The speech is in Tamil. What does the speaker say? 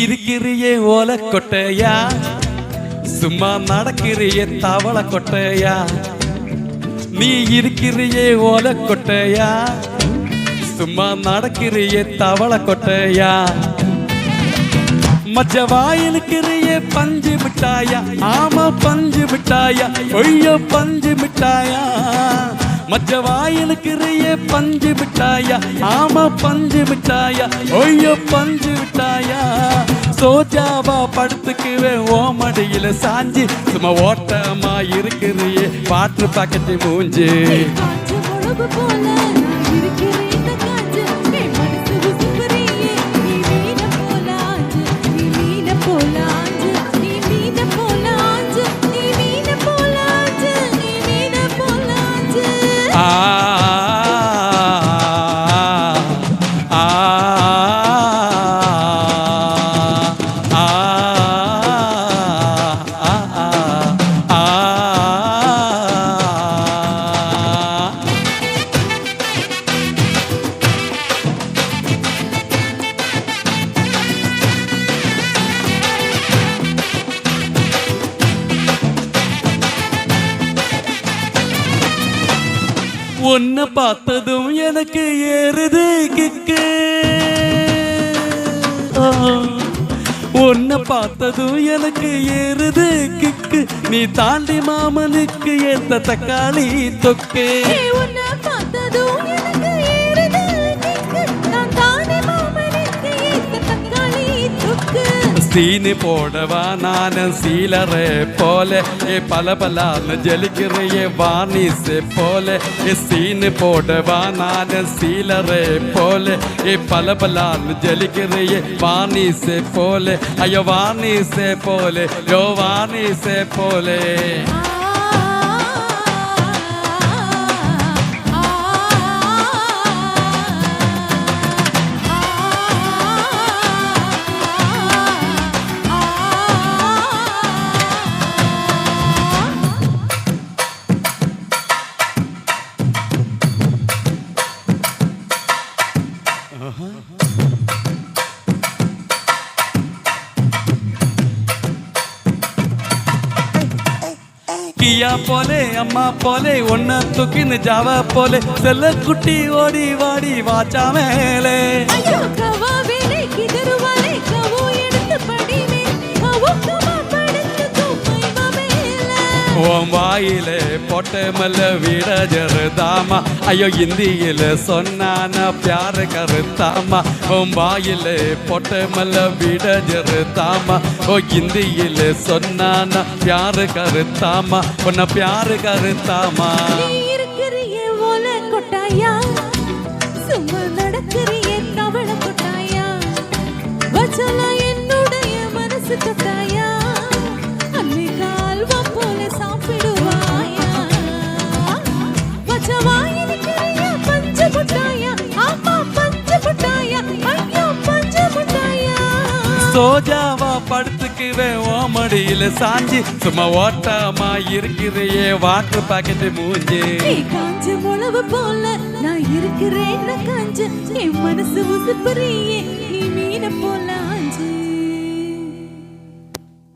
இருக்கிறியே ஓலை கொட்டையா, சும்மா நடக்கிறியே தவளை கொட்டையா. நீ இருக்கிறியே ஓலை கொட்டையா, சும்மா நடக்கிறியே தவளை கொட்டையா. மச்ச வாயிலுக்கிறியே பஞ்சு மிட்டாயா, ஆமா பஞ்சு மிட்டாயா, ஒய்யோ பஞ்சு மிட்டாயா. மச்ச வாயிலுக்கிறியே பஞ்சு மிட்டாயா, ஆமா பஞ்சு மிட்டாயா, ஒய்யோ பஞ்சு மிட்டாயா. சோஜாவா படுத்துக்குவே ஓமடியில சாஞ்சி, சும்மா ஓட்டமா இருக்கிறியே வாட்டர் பாக்கெட்டு மூஞ்சி. உன்னை பார்த்ததும் எனக்கு ஏறுது கிக்கு, உன்னை பார்த்ததும் எனக்கு ஏறுது கிக்கு. நீ தாண்டி மாமனுக்கு ஏத்த தக்காளி தொக்கு. சீனு போடவா நானு சீலரே போல, ஏ பலபலான்னு ஜலிக்கிறையே வாணிசே போல. ஏ சீனு போடவா நானு சீலரே போல, ஏ பலபலான்னு ஜலிக்கிறையே வாணிசே போல. ஐயோ வாணிசே போல, யோ வாணிசே போலே. கியா போலே அம்மா போலே ஒன்ன தூக்கின்னு ஜாவா போலே, செல்ல குட்டி ஓடி வாடி வாச்சா மேலே. ஓம் வாயிலே போட்ட மல்ல வீட ஜருதாமா, ஐயோ இந்தியில சொன்னான பியார கருத்தாமா. ஓம் வாயிலே போட்ட மல்ல வீட ஜருதாமா, ஓ இந்தியில சொன்னான பியார கருத்தாமா, உன்ன பியார கருத்தாமா. இருக்கிறியே ஓலை கொட்டாயா, சும்மா நடக்கிறியே தவளை கொட்டாயா. வச்சலா என்னுடைய மனசு கொட்டாயா, அன்னைக்கால்வா போல சாப்பிடுவாயா. வச்ச வாயிலுக்கிறியே பஞ்சு முட்டாயா, ஆமா பஞ்சு முட்டாயா, ஐயோ பஞ்சு முட்டாயா. சோஜாவா படுத்துக்குவே ஓமடியில சாஞ்சி, சும்மா ஓட்டமா இருக்கிறையே வாட்டர் பாக்கெட்டு மூஞ்சி. காஞ்ச முளவு போல நான் இருக்கிறேன் காஞ்சு, என் மனசு உசுப்புறியே நீ மீன போல.